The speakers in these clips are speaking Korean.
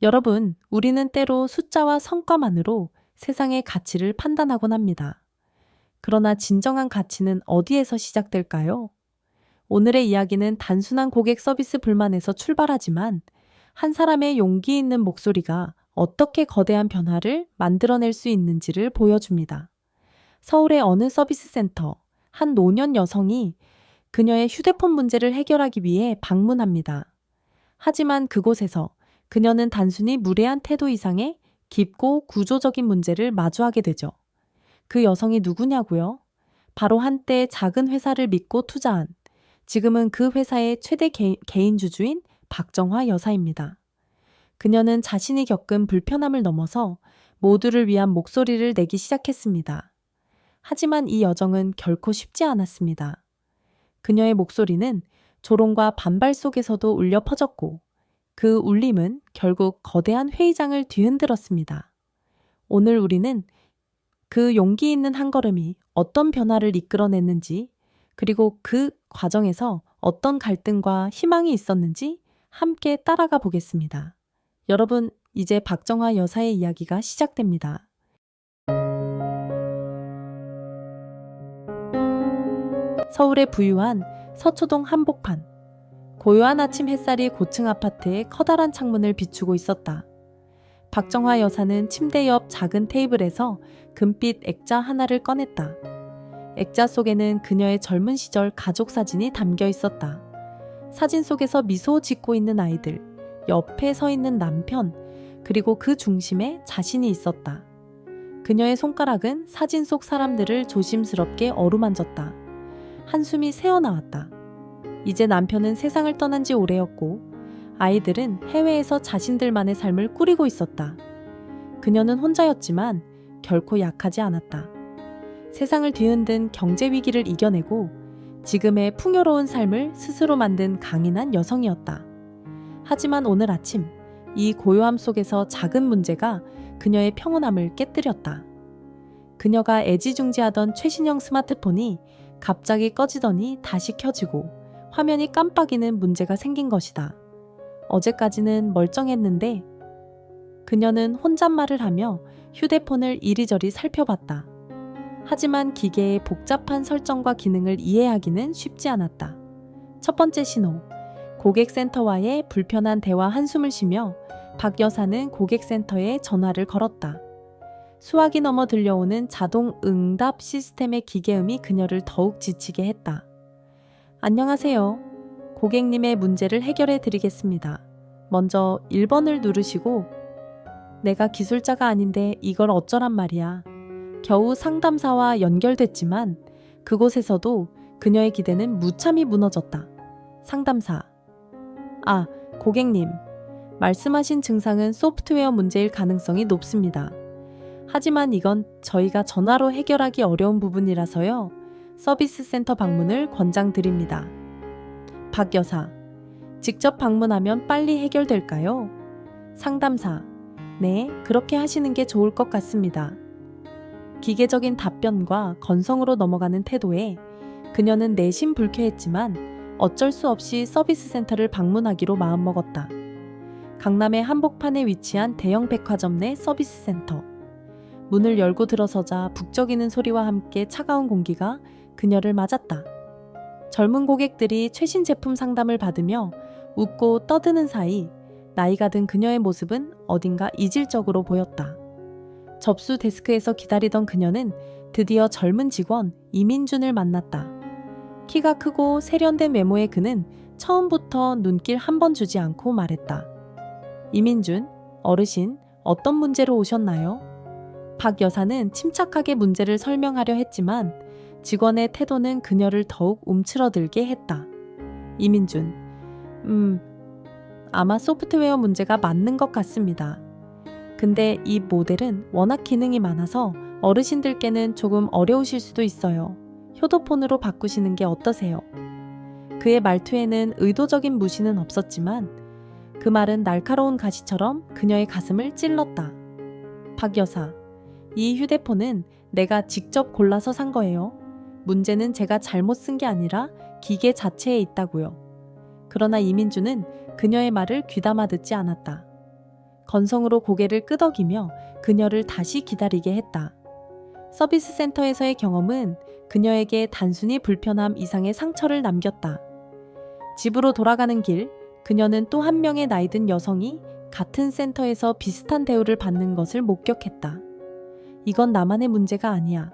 여러분, 우리는 때로 숫자와 성과만으로 세상의 가치를 판단하곤 합니다. 그러나 진정한 가치는 어디에서 시작될까요? 오늘의 이야기는 단순한 고객 서비스 불만에서 출발하지만 한 사람의 용기 있는 목소리가 어떻게 거대한 변화를 만들어낼 수 있는지를 보여줍니다. 서울의 어느 서비스 센터, 한 노년 여성이 그녀의 휴대폰 문제를 해결하기 위해 방문합니다. 하지만 그곳에서 그녀는 단순히 무례한 태도 이상의 깊고 구조적인 문제를 마주하게 되죠. 그 여성이 누구냐고요? 바로 한때 작은 회사를 믿고 투자한, 지금은 그 회사의 최대 개인 주주인 박정화 여사입니다. 그녀는 자신이 겪은 불편함을 넘어서 모두를 위한 목소리를 내기 시작했습니다. 하지만 이 여정은 결코 쉽지 않았습니다. 그녀의 목소리는 조롱과 반발 속에서도 울려 퍼졌고, 그 울림은 결국 거대한 회의장을 뒤흔들었습니다. 오늘 우리는 그 용기 있는 한 걸음이 어떤 변화를 이끌어냈는지, 그리고 그 과정에서 어떤 갈등과 희망이 있었는지 함께 따라가 보겠습니다. 여러분, 이제 박정화 여사의 이야기가 시작됩니다. 서울의 부유한 서초동 한복판. 고요한 아침 햇살이 고층 아파트의 커다란 창문을 비추고 있었다. 박정화 여사는 침대 옆 작은 테이블에서 금빛 액자 하나를 꺼냈다. 액자 속에는 그녀의 젊은 시절 가족 사진이 담겨 있었다. 사진 속에서 미소 짓고 있는 아이들, 옆에 서 있는 남편, 그리고 그 중심에 자신이 있었다. 그녀의 손가락은 사진 속 사람들을 조심스럽게 어루만졌다. 한숨이 새어나왔다. 이제 남편은 세상을 떠난 지 오래였고 아이들은 해외에서 자신들만의 삶을 꾸리고 있었다. 그녀는 혼자였지만 결코 약하지 않았다. 세상을 뒤흔든 경제 위기를 이겨내고 지금의 풍요로운 삶을 스스로 만든 강인한 여성이었다. 하지만 오늘 아침 이 고요함 속에서 작은 문제가 그녀의 평온함을 깨뜨렸다. 그녀가 애지중지하던 최신형 스마트폰이 갑자기 꺼지더니 다시 켜지고 화면이 깜빡이는 문제가 생긴 것이다. 어제까지는 멀쩡했는데 그녀는 혼잣말을 하며 휴대폰을 이리저리 살펴봤다. 하지만 기계의 복잡한 설정과 기능을 이해하기는 쉽지 않았다. 첫 번째 신호, 고객센터와의 불편한 대화 한숨을 쉬며 박 여사는 고객센터에 전화를 걸었다. 수화기 넘어 들려오는 자동 응답 시스템의 기계음이 그녀를 더욱 지치게 했다. 안녕하세요. 고객님의 문제를 해결해 드리겠습니다. 먼저 1번을 누르시고 내가 기술자가 아닌데 이걸 어쩌란 말이야. 겨우 상담사와 연결됐지만 그곳에서도 그녀의 기대는 무참히 무너졌다. 상담사. 아, 고객님. 말씀하신 증상은 소프트웨어 문제일 가능성이 높습니다. 하지만 이건 저희가 전화로 해결하기 어려운 부분이라서요. 서비스 센터 방문을 권장드립니다. 박 여사. 직접 방문하면 빨리 해결될까요? 상담사. 네, 그렇게 하시는 게 좋을 것 같습니다. 기계적인 답변과 건성으로 넘어가는 태도에 그녀는 내심 불쾌했지만 어쩔 수 없이 서비스 센터를 방문하기로 마음먹었다. 강남의 한복판에 위치한 대형 백화점 내 서비스 센터. 문을 열고 들어서자 북적이는 소리와 함께 차가운 공기가 그녀를 맞았다. 젊은 고객들이 최신 제품 상담을 받으며 웃고 떠드는 사이 나이가 든 그녀의 모습은 어딘가 이질적으로 보였다. 접수 데스크에서 기다리던 그녀는 드디어 젊은 직원 이민준을 만났다. 키가 크고 세련된 외모의 그는 처음부터 눈길 한 번 주지 않고 말했다. 이민준, 어르신, 어떤 문제로 오셨나요? 박 여사는 침착하게 문제를 설명하려 했지만 직원의 태도는 그녀를 더욱 움츠러들게 했다. 이민준, 아마 소프트웨어 문제가 맞는 것 같습니다. 근데 이 모델은 워낙 기능이 많아서 어르신들께는 조금 어려우실 수도 있어요. 효도폰으로 바꾸시는 게 어떠세요? 그의 말투에는 의도적인 무시는 없었지만 그 말은 날카로운 가시처럼 그녀의 가슴을 찔렀다. 박 여사, 이 휴대폰은 내가 직접 골라서 산 거예요. 문제는 제가 잘못 쓴 게 아니라 기계 자체에 있다고요. 그러나 이민주는 그녀의 말을 귀담아 듣지 않았다. 건성으로 고개를 끄덕이며 그녀를 다시 기다리게 했다. 서비스 센터에서의 경험은 그녀에게 단순히 불편함 이상의 상처를 남겼다. 집으로 돌아가는 길, 그녀는 또 한 명의 나이든 여성이 같은 센터에서 비슷한 대우를 받는 것을 목격했다. 이건 나만의 문제가 아니야.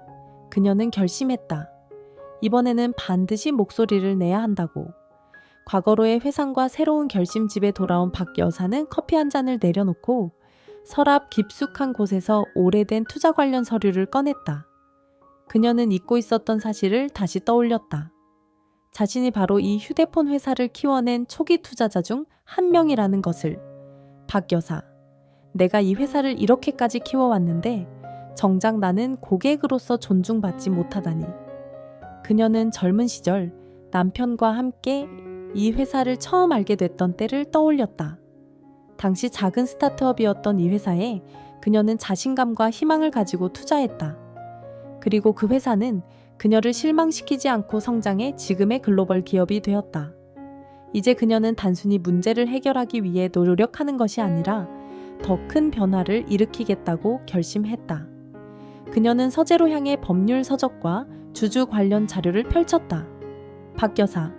그녀는 결심했다. 이번에는 반드시 목소리를 내야 한다고. 과거로의 회상과 새로운 결심집에 돌아온 박 여사는 커피 한 잔을 내려놓고 서랍 깊숙한 곳에서 오래된 투자 관련 서류를 꺼냈다. 그녀는 잊고 있었던 사실을 다시 떠올렸다. 자신이 바로 이 휴대폰 회사를 키워낸 초기 투자자 중 한 명이라는 것을. 박 여사, 내가 이 회사를 이렇게까지 키워왔는데 정작 나는 고객으로서 존중받지 못하다니. 그녀는 젊은 시절 남편과 함께 이 회사를 처음 알게 됐던 때를 떠올렸다. 당시 작은 스타트업이었던 이 회사에 그녀는 자신감과 희망을 가지고 투자했다. 그리고 그 회사는 그녀를 실망시키지 않고 성장해 지금의 글로벌 기업이 되었다. 이제 그녀는 단순히 문제를 해결하기 위해 노력하는 것이 아니라 더 큰 변화를 일으키겠다고 결심했다. 그녀는 서재로 향해 법률 서적과 주주 관련 자료를 펼쳤다. 박 여사,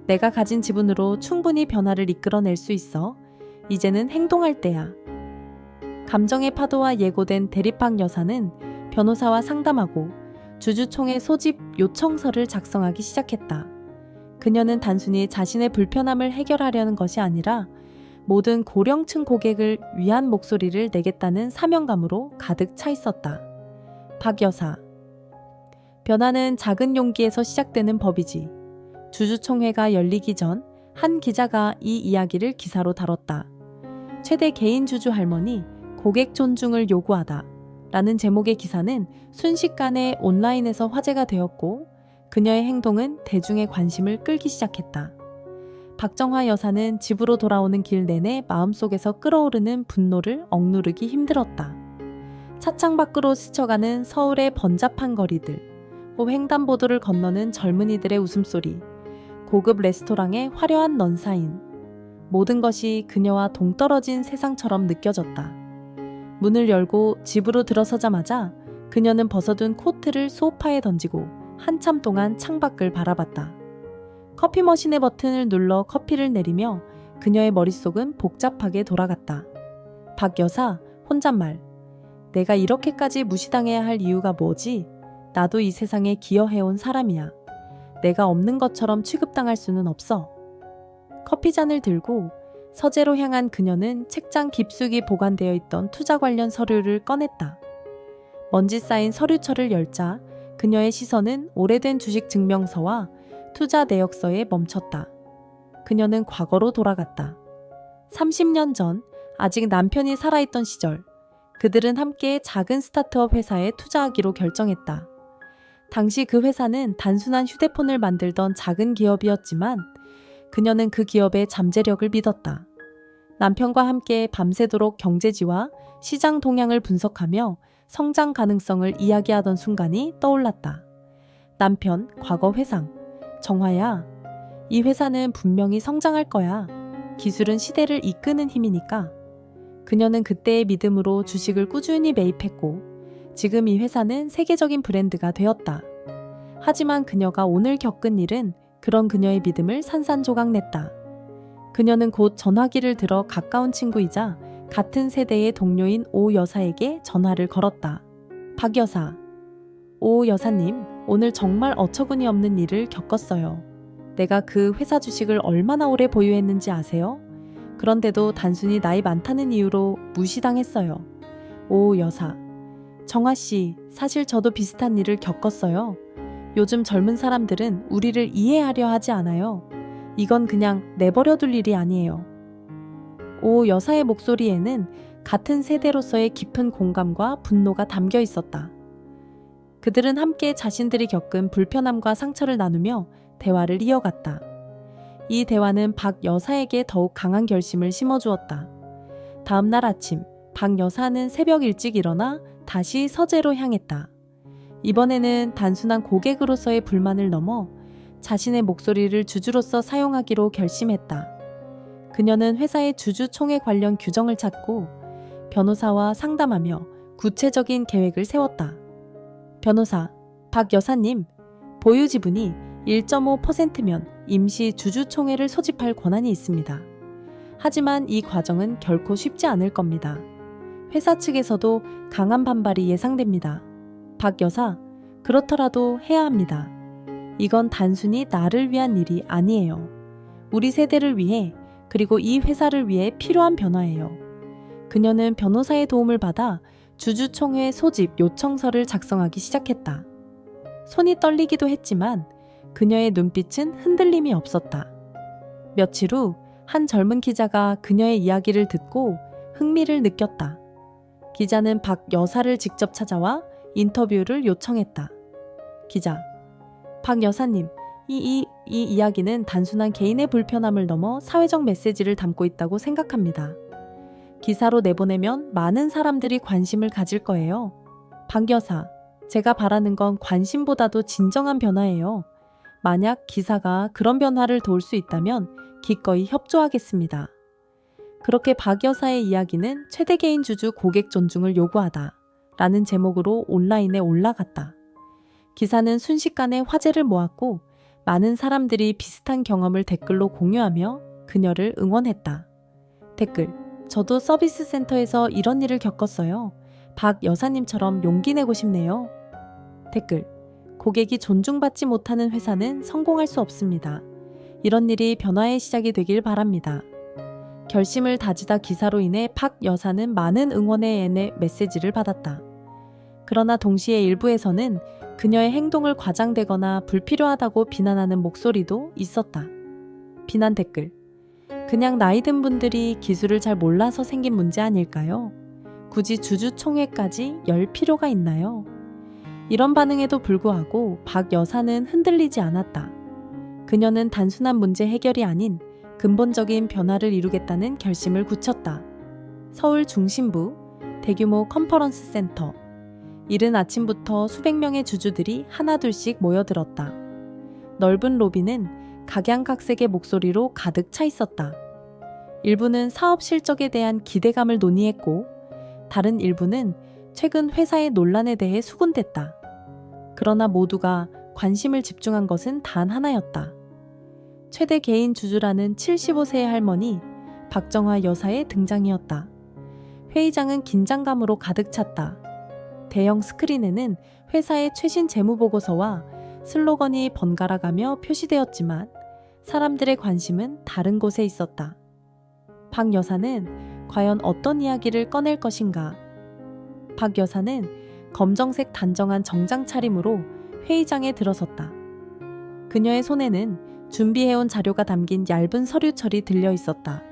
내가 가진 지분으로 충분히 변화를 이끌어낼 수 있어. 이제는 행동할 때야. 감정의 파도와 예고된 대립박 여사는 변호사와 상담하고 주주총회 소집 요청서를 작성하기 시작했다. 그녀는 단순히 자신의 불편함을 해결하려는 것이 아니라 모든 고령층 고객을 위한 목소리를 내겠다는 사명감으로 가득 차 있었다. 박 여사, 변화는 작은 용기에서 시작되는 법이지. 주주총회가 열리기 전 한 기자가 이 이야기를 기사로 다뤘다. 최대 개인 주주 할머니, 고객 존중을 요구하다 라는 제목의 기사는 순식간에 온라인에서 화제가 되었고 그녀의 행동은 대중의 관심을 끌기 시작했다. 박정화 여사는 집으로 돌아오는 길 내내 마음속에서 끓어오르는 분노를 억누르기 힘들었다. 차창 밖으로 스쳐가는 서울의 번잡한 거리들, 횡단보도를 건너는 젊은이들의 웃음소리, 고급 레스토랑의 화려한 넌사인, 모든 것이 그녀와 동떨어진 세상처럼 느껴졌다. 문을 열고 집으로 들어서자마자 그녀는 벗어둔 코트를 소파에 던지고 한참 동안 창밖을 바라봤다. 커피 머신의 버튼을 눌러 커피를 내리며 그녀의 머릿속은 복잡하게 돌아갔다. 박 여사, 혼잣말. 내가 이렇게까지 무시당해야 할 이유가 뭐지? 나도 이 세상에 기여해온 사람이야. 내가 없는 것처럼 취급당할 수는 없어. 커피잔을 들고 서재로 향한 그녀는 책장 깊숙이 보관되어 있던 투자 관련 서류를 꺼냈다. 먼지 쌓인 서류철을 열자 그녀의 시선은 오래된 주식 증명서와 투자 내역서에 멈췄다. 그녀는 과거로 돌아갔다. 30년 전, 아직 남편이 살아있던 시절, 그들은 함께 작은 스타트업 회사에 투자하기로 결정했다. 당시 그 회사는 단순한 휴대폰을 만들던 작은 기업이었지만 그녀는 그 기업의 잠재력을 믿었다. 남편과 함께 밤새도록 경제지와 시장 동향을 분석하며 성장 가능성을 이야기하던 순간이 떠올랐다. 남편, 과거 회상. 정화야, 이 회사는 분명히 성장할 거야. 기술은 시대를 이끄는 힘이니까. 그녀는 그때의 믿음으로 주식을 꾸준히 매입했고 지금 이 회사는 세계적인 브랜드가 되었다. 하지만 그녀가 오늘 겪은 일은 그런 그녀의 믿음을 산산조각냈다. 그녀는 곧 전화기를 들어 가까운 친구이자 같은 세대의 동료인 오 여사에게 전화를 걸었다. 박 여사, 오 여사님, 오늘 정말 어처구니 없는 일을 겪었어요. 내가 그 회사 주식을 얼마나 오래 보유했는지 아세요? 그런데도 단순히 나이 많다는 이유로 무시당했어요. 오 여사, 정아씨, 사실 저도 비슷한 일을 겪었어요. 요즘 젊은 사람들은 우리를 이해하려 하지 않아요. 이건 그냥 내버려둘 일이 아니에요. 오 여사의 목소리에는 같은 세대로서의 깊은 공감과 분노가 담겨 있었다. 그들은 함께 자신들이 겪은 불편함과 상처를 나누며 대화를 이어갔다. 이 대화는 박 여사에게 더욱 강한 결심을 심어주었다. 다음 날 아침, 박 여사는 새벽 일찍 일어나 다시 서재로 향했다. 이번에는 단순한 고객으로서의 불만을 넘어 자신의 목소리를 주주로서 사용하기로 결심했다. 그녀는 회사의 주주총회 관련 규정을 찾고 변호사와 상담하며 구체적인 계획을 세웠다. 변호사, 박 여사님, 보유 지분이 1.5%면 임시 주주총회를 소집할 권한이 있습니다. 하지만 이 과정은 결코 쉽지 않을 겁니다. 회사 측에서도 강한 반발이 예상됩니다. 박 여사, 그렇더라도 해야 합니다. 이건 단순히 나를 위한 일이 아니에요. 우리 세대를 위해, 그리고 이 회사를 위해 필요한 변화예요. 그녀는 변호사의 도움을 받아 주주총회 소집 요청서를 작성하기 시작했다. 손이 떨리기도 했지만 그녀의 눈빛은 흔들림이 없었다. 며칠 후 한 젊은 기자가 그녀의 이야기를 듣고 흥미를 느꼈다. 기자는 박 여사를 직접 찾아와 인터뷰를 요청했다. 기자, 박 여사님, 이 이야기는 단순한 개인의 불편함을 넘어 사회적 메시지를 담고 있다고 생각합니다. 기사로 내보내면 많은 사람들이 관심을 가질 거예요. 박 여사, 제가 바라는 건 관심보다도 진정한 변화예요. 만약 기사가 그런 변화를 도울 수 있다면 기꺼이 협조하겠습니다. 그렇게 박 여사의 이야기는 최대 개인 주주 고객 존중을 요구하다 라는 제목으로 온라인에 올라갔다. 기사는 순식간에 화제를 모았고 많은 사람들이 비슷한 경험을 댓글로 공유하며 그녀를 응원했다. 댓글, 저도 서비스 센터에서 이런 일을 겪었어요. 박 여사님처럼 용기 내고 싶네요. 댓글, 고객이 존중받지 못하는 회사는 성공할 수 없습니다. 이런 일이 변화의 시작이 되길 바랍니다. 결심을 다지다 기사로 인해 박 여사는 많은 응원의 메시지를 받았다. 그러나 동시에 일부에서는 그녀의 행동을 과장되거나 불필요하다고 비난하는 목소리도 있었다. 비난 댓글, 그냥 나이 든 분들이 기술을 잘 몰라서 생긴 문제 아닐까요? 굳이 주주총회까지 열 필요가 있나요? 이런 반응에도 불구하고 박 여사는 흔들리지 않았다. 그녀는 단순한 문제 해결이 아닌 근본적인 변화를 이루겠다는 결심을 굳혔다. 서울 중심부 대규모 컨퍼런스 센터. 이른 아침부터 수백 명의 주주들이 하나둘씩 모여들었다. 넓은 로비는 각양각색의 목소리로 가득 차 있었다. 일부는 사업 실적에 대한 기대감을 논의했고, 다른 일부는 최근 회사의 논란에 대해 수군댔다. 그러나 모두가 관심을 집중한 것은 단 하나였다. 최대 개인 주주라는 75세의 할머니 박정화 여사의 등장이었다. 회의장은 긴장감으로 가득 찼다. 대형 스크린에는 회사의 최신 재무보고서와 슬로건이 번갈아가며 표시되었지만 사람들의 관심은 다른 곳에 있었다. 박 여사는 과연 어떤 이야기를 꺼낼 것인가? 박 여사는 검정색 단정한 정장 차림으로 회의장에 들어섰다. 그녀의 손에는 준비해온 자료가 담긴 얇은 서류철이 들려 있었다.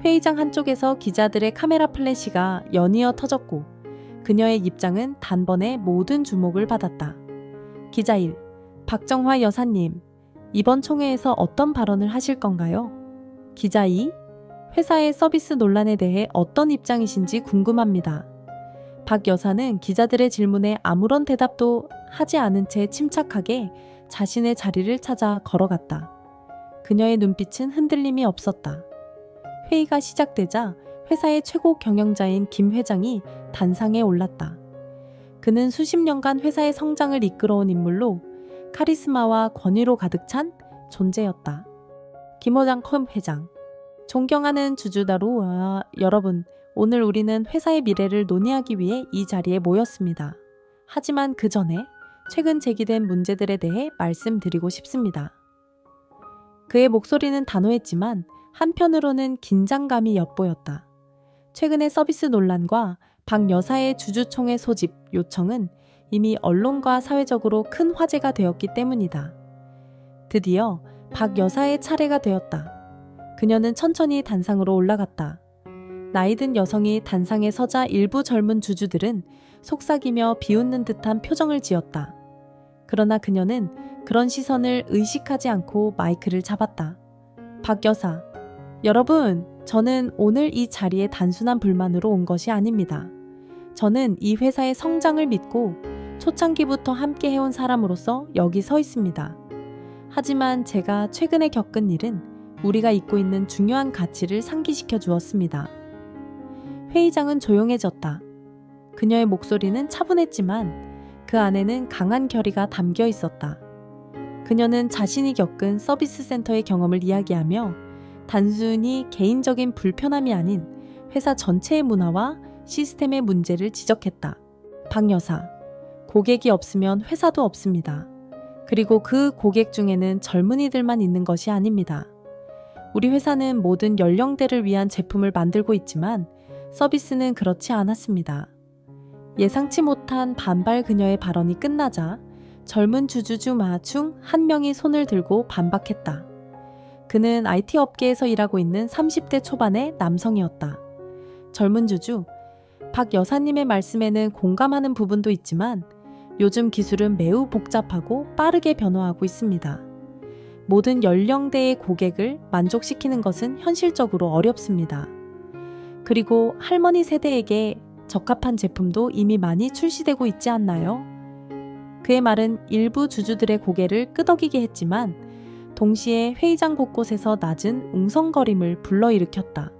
회의장 한쪽에서 기자들의 카메라 플래시가 연이어 터졌고 그녀의 입장은 단번에 모든 주목을 받았다. 기자 1. 박정화 여사님, 이번 총회에서 어떤 발언을 하실 건가요? 기자 2. 회사의 서비스 논란에 대해 어떤 입장이신지 궁금합니다. 박 여사는 기자들의 질문에 아무런 대답도 하지 않은 채 침착하게 자신의 자리를 찾아 걸어갔다. 그녀의 눈빛은 흔들림이 없었다. 회의가 시작되자 회사의 최고 경영자인 김 회장이 단상에 올랐다. 그는 수십 년간 회사의 성장을 이끌어온 인물로 카리스마와 권위로 가득 찬 존재였다. 김 회장, 존경하는 주주다로 여러분, 오늘 우리는 회사의 미래를 논의하기 위해 이 자리에 모였습니다. 하지만 그 전에 최근 제기된 문제들에 대해 말씀드리고 싶습니다. 그의 목소리는 단호했지만 한편으로는 긴장감이 엿보였다. 최근의 서비스 논란과 박 여사의 주주총회 소집 요청은 이미 언론과 사회적으로 큰 화제가 되었기 때문이다. 드디어 박 여사의 차례가 되었다. 그녀는 천천히 단상으로 올라갔다. 나이든 여성이 단상에 서자 일부 젊은 주주들은 속삭이며 비웃는 듯한 표정을 지었다. 그러나 그녀는 그런 시선을 의식하지 않고 마이크를 잡았다. 박 여사, 여러분, 저는 오늘 이 자리에 단순한 불만으로 온 것이 아닙니다. 저는 이 회사의 성장을 믿고 초창기부터 함께 해온 사람으로서 여기 서 있습니다. 하지만 제가 최근에 겪은 일은 우리가 잊고 있는 중요한 가치를 상기시켜 주었습니다. 회의장은 조용해졌다. 그녀의 목소리는 차분했지만 그 안에는 강한 결의가 담겨 있었다. 그녀는 자신이 겪은 서비스 센터의 경험을 이야기하며 단순히 개인적인 불편함이 아닌 회사 전체의 문화와 시스템의 문제를 지적했다. 박 여사, 고객이 없으면 회사도 없습니다. 그리고 그 고객 중에는 젊은이들만 있는 것이 아닙니다. 우리 회사는 모든 연령대를 위한 제품을 만들고 있지만 서비스는 그렇지 않았습니다. 예상치 못한 반발 그녀의 발언이 끝나자 젊은 주주주마 중 한 명이 손을 들고 반박했다. 그는 IT 업계에서 일하고 있는 30대 초반의 남성이었다. 젊은 주주, 박 여사님의 말씀에는 공감하는 부분도 있지만 요즘 기술은 매우 복잡하고 빠르게 변화하고 있습니다. 모든 연령대의 고객을 만족시키는 것은 현실적으로 어렵습니다. 그리고 할머니 세대에게 적합한 제품도 이미 많이 출시되고 있지 않나요? 그의 말은 일부 주주들의 고개를 끄덕이게 했지만 동시에 회의장 곳곳에서 낮은 웅성거림을 불러일으켰다.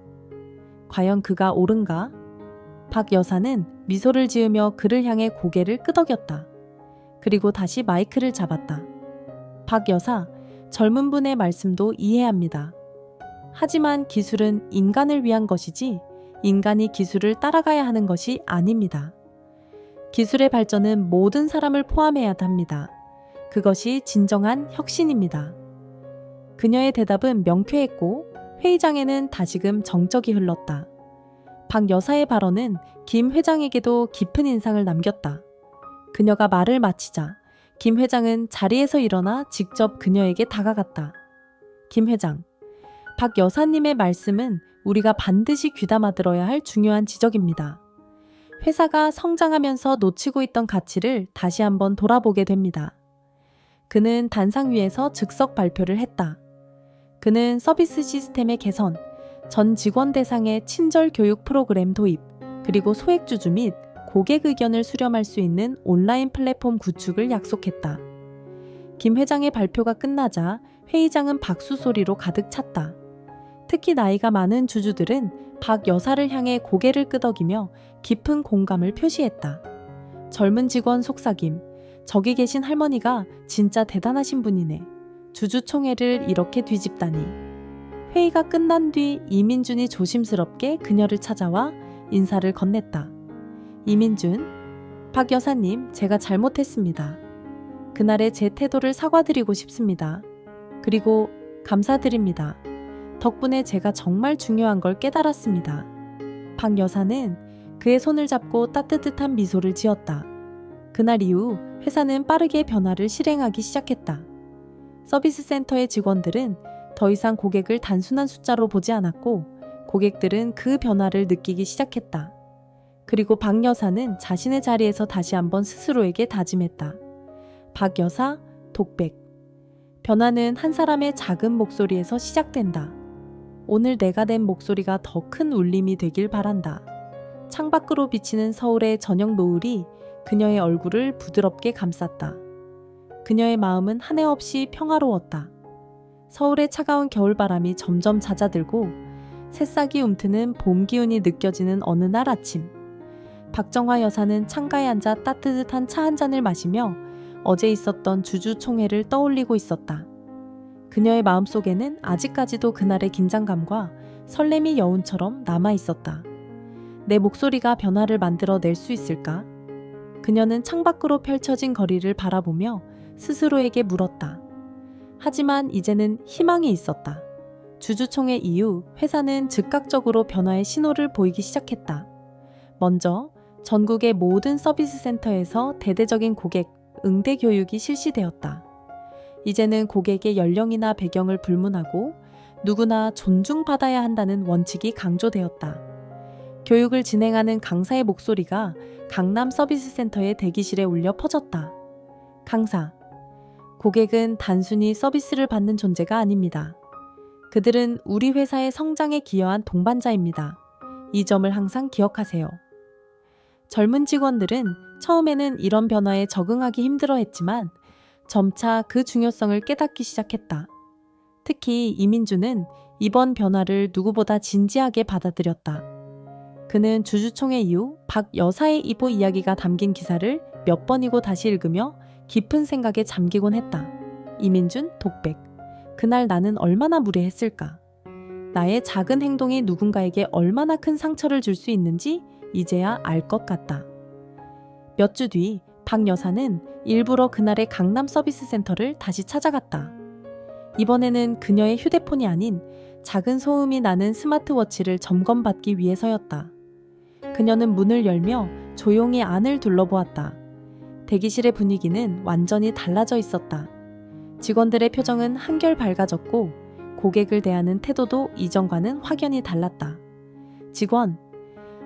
과연 그가 옳은가? 박 여사는 미소를 지으며 그를 향해 고개를 끄덕였다. 그리고 다시 마이크를 잡았다. 박 여사, 젊은 분의 말씀도 이해합니다. 하지만 기술은 인간을 위한 것이지 인간이 기술을 따라가야 하는 것이 아닙니다. 기술의 발전은 모든 사람을 포함해야 합니다. 그것이 진정한 혁신입니다. 그녀의 대답은 명쾌했고 회의장에는 다시금 정적이 흘렀다. 박 여사의 발언은 김 회장에게도 깊은 인상을 남겼다. 그녀가 말을 마치자 김 회장은 자리에서 일어나 직접 그녀에게 다가갔다. 김 회장, 박 여사님의 말씀은 우리가 반드시 귀담아 들어야 할 중요한 지적입니다. 회사가 성장하면서 놓치고 있던 가치를 다시 한번 돌아보게 됩니다. 그는 단상 위에서 즉석 발표를 했다. 그는 서비스 시스템의 개선, 전 직원 대상의 친절 교육 프로그램 도입, 그리고 소액주주 및 고객 의견을 수렴할 수 있는 온라인 플랫폼 구축을 약속했다. 김 회장의 발표가 끝나자 회의장은 박수 소리로 가득 찼다. 특히 나이가 많은 주주들은 박 여사를 향해 고개를 끄덕이며 깊은 공감을 표시했다. 젊은 직원 속삭임, 저기 계신 할머니가 진짜 대단하신 분이네. 주주총회를 이렇게 뒤집다니. 회의가 끝난 뒤 이민준이 조심스럽게 그녀를 찾아와 인사를 건넸다. 이민준, 박 여사님, 제가 잘못했습니다. 그날의 제 태도를 사과드리고 싶습니다. 그리고 감사드립니다. 덕분에 제가 정말 중요한 걸 깨달았습니다. 박 여사는 그의 손을 잡고 따뜻한 미소를 지었다. 그날 이후 회사는 빠르게 변화를 실행하기 시작했다. 서비스 센터의 직원들은 더 이상 고객을 단순한 숫자로 보지 않았고 고객들은 그 변화를 느끼기 시작했다. 그리고 박 여사는 자신의 자리에서 다시 한번 스스로에게 다짐했다. 박 여사, 독백. 변화는 한 사람의 작은 목소리에서 시작된다. 오늘 내가 낸 목소리가 더 큰 울림이 되길 바란다. 창밖으로 비치는 서울의 저녁 노을이 그녀의 얼굴을 부드럽게 감쌌다. 그녀의 마음은 한해 없이 평화로웠다. 서울의 차가운 겨울바람이 점점 잦아들고 새싹이 움트는 봄 기운이 느껴지는 어느 날 아침, 박정화 여사는 창가에 앉아 따뜻한 차 한 잔을 마시며 어제 있었던 주주총회를 떠올리고 있었다. 그녀의 마음속에는 아직까지도 그날의 긴장감과 설렘이 여운처럼 남아 있었다. 내 목소리가 변화를 만들어 낼 수 있을까? 그녀는 창밖으로 펼쳐진 거리를 바라보며 스스로에게 물었다. 하지만 이제는 희망이 있었다. 주주총회 이후 회사는 즉각적으로 변화의 신호를 보이기 시작했다. 먼저 전국의 모든 서비스 센터에서 대대적인 고객 응대 교육이 실시되었다. 이제는 고객의 연령이나 배경을 불문하고 누구나 존중받아야 한다는 원칙이 강조되었다. 교육을 진행하는 강사의 목소리가 강남 서비스 센터의 대기실에 울려 퍼졌다. 강사, 고객은 단순히 서비스를 받는 존재가 아닙니다. 그들은 우리 회사의 성장에 기여한 동반자입니다. 이 점을 항상 기억하세요. 젊은 직원들은 처음에는 이런 변화에 적응하기 힘들어했지만 점차 그 중요성을 깨닫기 시작했다. 특히 이민주는 이번 변화를 누구보다 진지하게 받아들였다. 그는 주주총회 이후 박 여사의 이보 이야기가 담긴 기사를 몇 번이고 다시 읽으며 깊은 생각에 잠기곤 했다. 이민준, 독백. 그날 나는 얼마나 무례했을까. 나의 작은 행동이 누군가에게 얼마나 큰 상처를 줄 수 있는지 이제야 알 것 같다. 몇 주 뒤 박 여사는 일부러 그날의 강남 서비스 센터를 다시 찾아갔다. 이번에는 그녀의 휴대폰이 아닌 작은 소음이 나는 스마트워치를 점검받기 위해서였다. 그녀는 문을 열며 조용히 안을 둘러보았다. 대기실의 분위기는 완전히 달라져 있었다. 직원들의 표정은 한결 밝아졌고 고객을 대하는 태도도 이전과는 확연히 달랐다. 직원,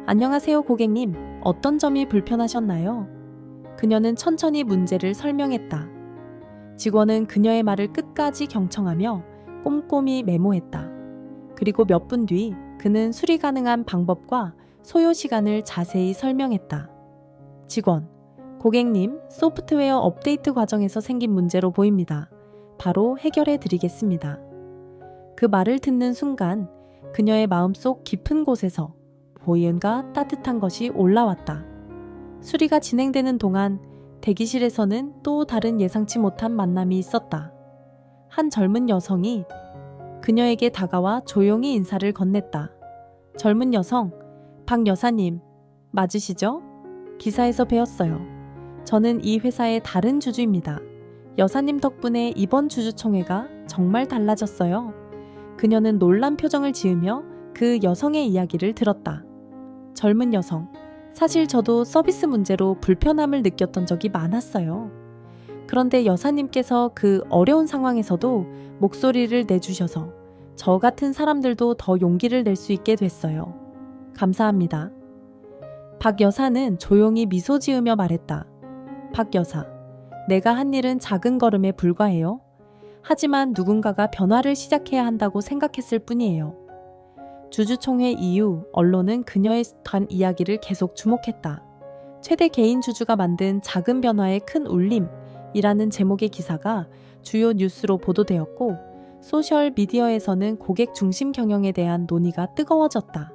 안녕하세요 고객님. 어떤 점이 불편하셨나요? 그녀는 천천히 문제를 설명했다. 직원은 그녀의 말을 끝까지 경청하며 꼼꼼히 메모했다. 그리고 몇 분 뒤 그는 수리 가능한 방법과 소요 시간을 자세히 설명했다. 직원, 고객님, 소프트웨어 업데이트 과정에서 생긴 문제로 보입니다. 바로 해결해 드리겠습니다. 그 말을 듣는 순간 그녀의 마음속 깊은 곳에서 보이은가 따뜻한 것이 올라왔다. 수리가 진행되는 동안 대기실에서는 또 다른 예상치 못한 만남이 있었다. 한 젊은 여성이 그녀에게 다가와 조용히 인사를 건넸다. 젊은 여성, 박 여사님, 맞으시죠? 기사에서 배웠어요. 저는 이 회사의 다른 주주입니다. 여사님 덕분에 이번 주주총회가 정말 달라졌어요. 그녀는 놀란 표정을 지으며 그 여성의 이야기를 들었다. 젊은 여성, 사실 저도 서비스 문제로 불편함을 느꼈던 적이 많았어요. 그런데 여사님께서 그 어려운 상황에서도 목소리를 내주셔서 저 같은 사람들도 더 용기를 낼 수 있게 됐어요. 감사합니다. 박 여사는 조용히 미소 지으며 말했다. 박 여사, 내가 한 일은 작은 걸음에 불과해요. 하지만 누군가가 변화를 시작해야 한다고 생각했을 뿐이에요. 주주총회 이후 언론은 그녀의 단 이야기를 계속 주목했다. 최대 개인 주주가 만든 작은 변화의 큰 울림이라는 제목의 기사가 주요 뉴스로 보도되었고 소셜 미디어에서는 고객 중심 경영에 대한 논의가 뜨거워졌다.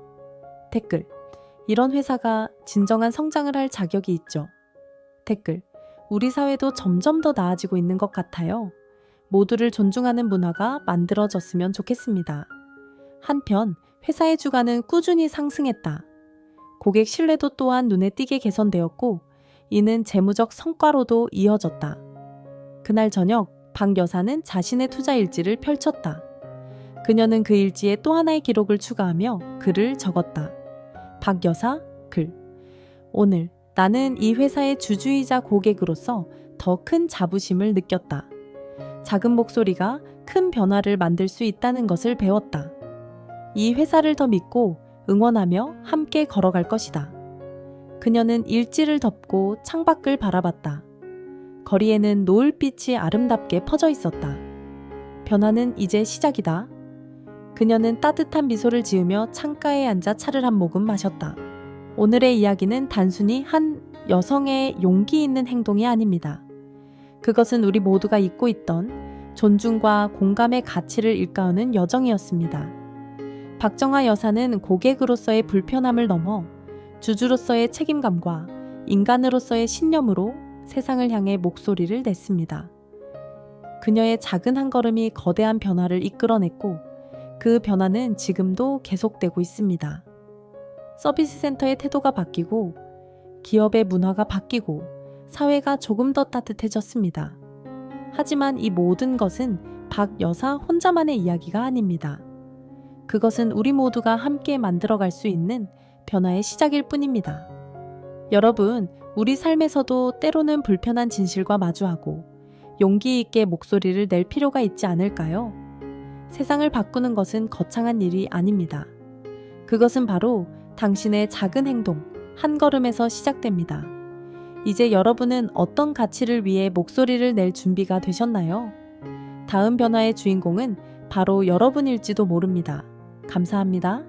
댓글, 이런 회사가 진정한 성장을 할 자격이 있죠. 댓글, 우리 사회도 점점 더 나아지고 있는 것 같아요. 모두를 존중하는 문화가 만들어졌으면 좋겠습니다. 한편 회사의 주가는 꾸준히 상승했다. 고객 신뢰도 또한 눈에 띄게 개선되었고 이는 재무적 성과로도 이어졌다. 그날 저녁 박 여사는 자신의 투자 일지를 펼쳤다. 그녀는 그 일지에 또 하나의 기록을 추가하며 글을 적었다. 박 여사, 글. 오늘 나는 이 회사의 주주이자 고객으로서 더 큰 자부심을 느꼈다. 작은 목소리가 큰 변화를 만들 수 있다는 것을 배웠다. 이 회사를 더 믿고 응원하며 함께 걸어갈 것이다. 그녀는 일지를 덮고 창밖을 바라봤다. 거리에는 노을빛이 아름답게 퍼져 있었다. 변화는 이제 시작이다. 그녀는 따뜻한 미소를 지으며 창가에 앉아 차를 한 모금 마셨다. 오늘의 이야기는 단순히 한 여성의 용기 있는 행동이 아닙니다. 그것은 우리 모두가 잊고 있던 존중과 공감의 가치를 일깨우는 여정이었습니다. 박정아 여사는 고객으로서의 불편함을 넘어 주주로서의 책임감과 인간으로서의 신념으로 세상을 향해 목소리를 냈습니다. 그녀의 작은 한 걸음이 거대한 변화를 이끌어냈고 그 변화는 지금도 계속되고 있습니다. 서비스 센터의 태도가 바뀌고 기업의 문화가 바뀌고 사회가 조금 더 따뜻해졌습니다. 하지만 이 모든 것은 박 여사 혼자만의 이야기가 아닙니다. 그것은 우리 모두가 함께 만들어갈 수 있는 변화의 시작일 뿐입니다. 여러분, 우리 삶에서도 때로는 불편한 진실과 마주하고 용기 있게 목소리를 낼 필요가 있지 않을까요? 세상을 바꾸는 것은 거창한 일이 아닙니다. 그것은 바로 당신의 작은 행동, 한 걸음에서 시작됩니다. 이제 여러분은 어떤 가치를 위해 목소리를 낼 준비가 되셨나요? 다음 변화의 주인공은 바로 여러분일지도 모릅니다. 감사합니다.